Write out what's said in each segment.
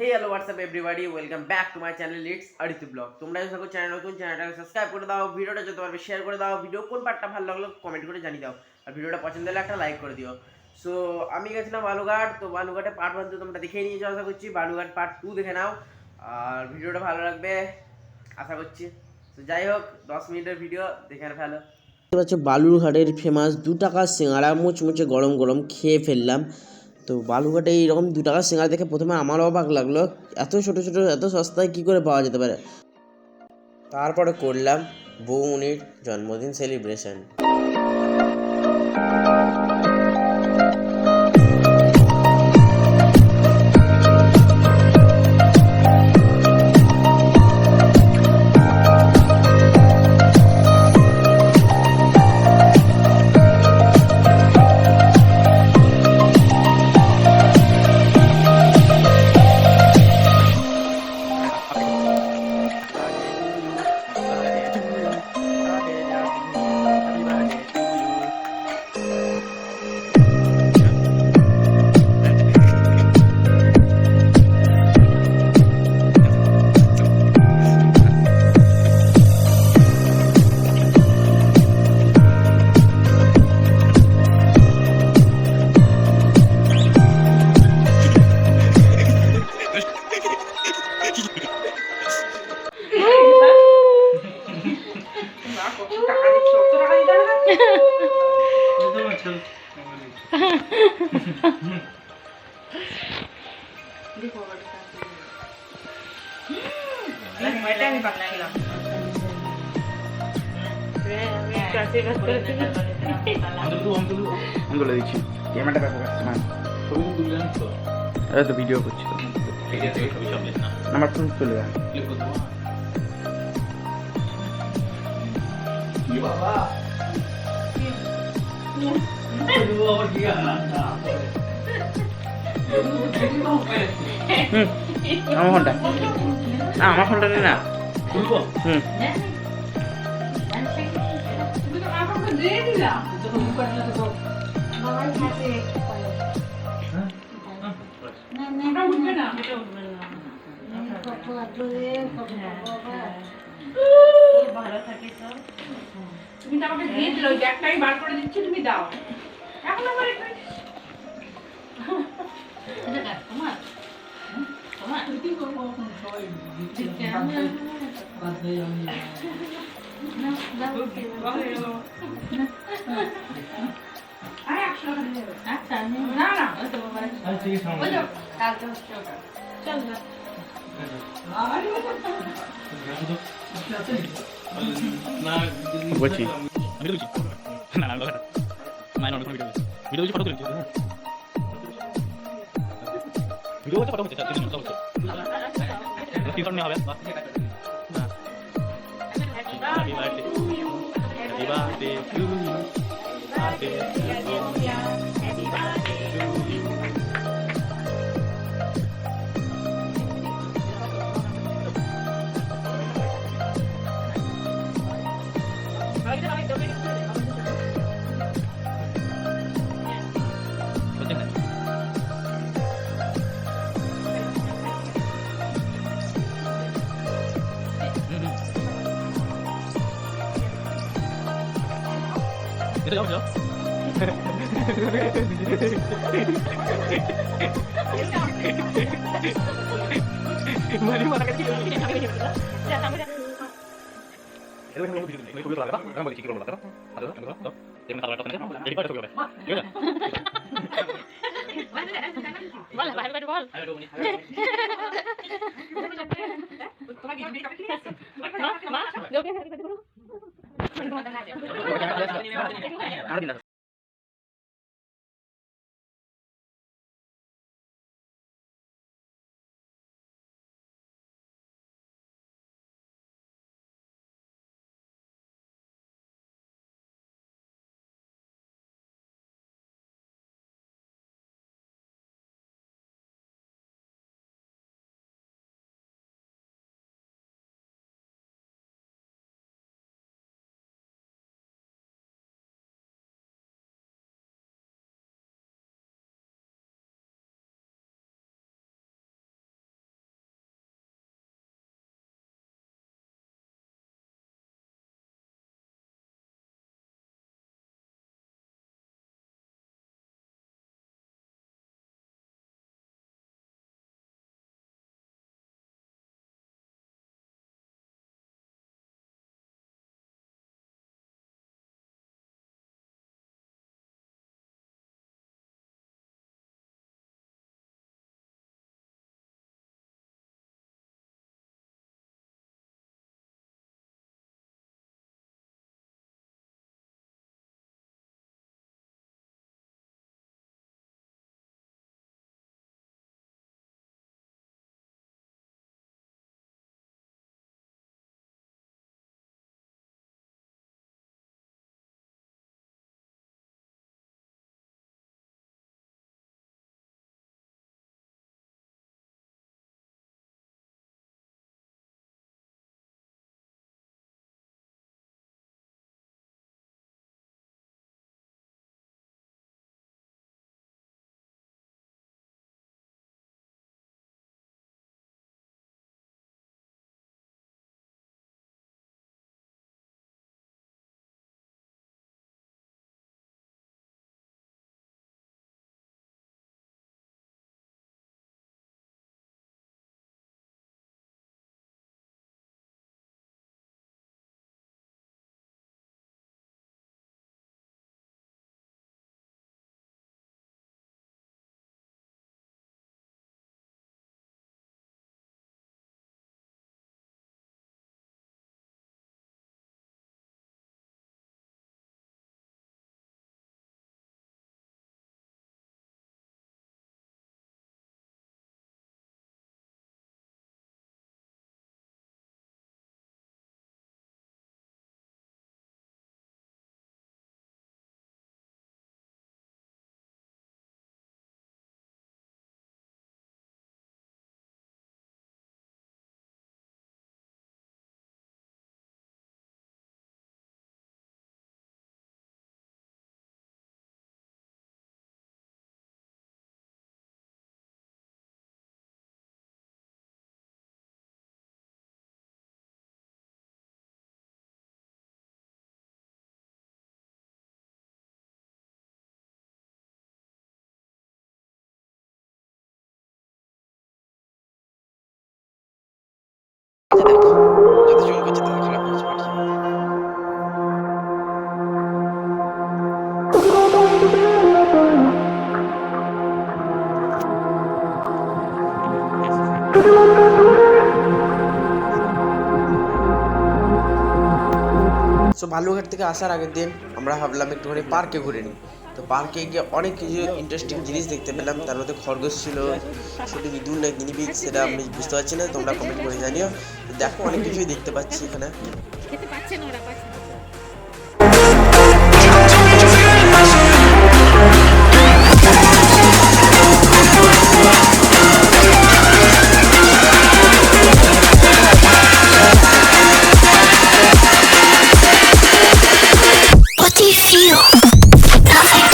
Hey hello what's up everybody, welcome back to my channel it's Aditya blog. তোমরা যদি থাকো channel নতুন, চ্যানেলটাকে সাবস্ক্রাইব করে দাও, ভিডিওটা যত পারবে শেয়ার করে দাও, ভিডিও কোন পার্টটা ভালো লাগলো কমেন্ট করে জানিয়ে দাও, আর ভিডিওটা পছন্দ হলে একটা লাইক করে দিও। সো আমি গেছিলাম বালুঘাট, তো বালুঘাটে পার্ট 1 তো তোমরা দেখেই নিয়েছো আশা করছি। বালুঘাট পার্ট 2 দেখে নাও, আর ভিডিওটা ভালো লাগবে আশা করছি। তো যাই হোক, 10 মিনিটের ভিডিও দেখে ফেলো। হচ্ছে বালুরঘাটের ফেমাস 2 টাকার সিঙ্গাড়া, মুচমুচে গরম গরম খেয়ে ফেললাম। তো বালুরঘাটে এইরকম 2 টাকার সিঙ্গাড়া দেখে প্রথমে আমারও অবাক লাগলো, এত ছোট ছোট এত সস্তায় কী করে পাওয়া যেতে পারে। তারপরে করলাম বৌমনির জন্মদিন সেলিব্রেশন। ভিডিও করছি আমার ফোন চলে যায়। আমার ফোনটা না, আমার ফোনটা নেই না। ভালো থাকিস, তুমি তো আমাকে দিয়ে দিল, একটাই বার করে দিচ্ছি, তুমি দাও এখন আবার তোমার তোমার না না কালকে হচ্ছে ওটা, চল বলছি আচ্ছা দেখ যত জল করছে তত খারাপ হচ্ছে পাঠিয়ে। সো বালুঘাট থেকে আসার আগের দিন আমরা ভাবলাম একটুখানি পার্কে ঘুরে নিই। তো পার্কে গিয়ে অনেক কিছু ইন্টারেস্টিং জিনিস দেখতে পেলাম। তার মধ্যে খরগোশ ছিল, ছোটো ইঁদুর না গিনিপিগ সেটা আমি বুঝতে পারছি না, তোমরা কমেন্ট করে জানিও। তো দেখো অনেক কিছুই দেখতে পাচ্ছি এখানে। খেতে পাচ্ছে না ওরা পাচ্ছে না। What do you feel? Nothing.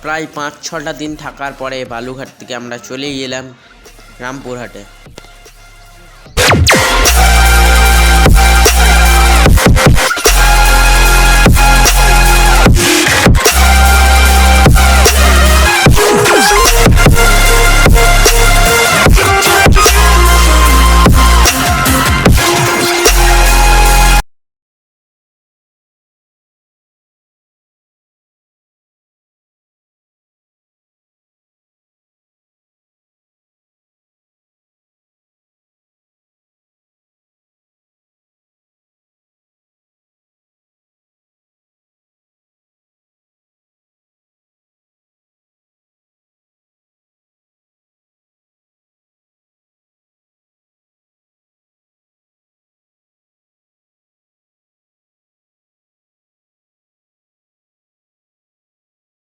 প্রায় 5-6টা দিন থাকার পরে বালুঘাট থেকে আমরা চলে এলাম রামপুরহাটে।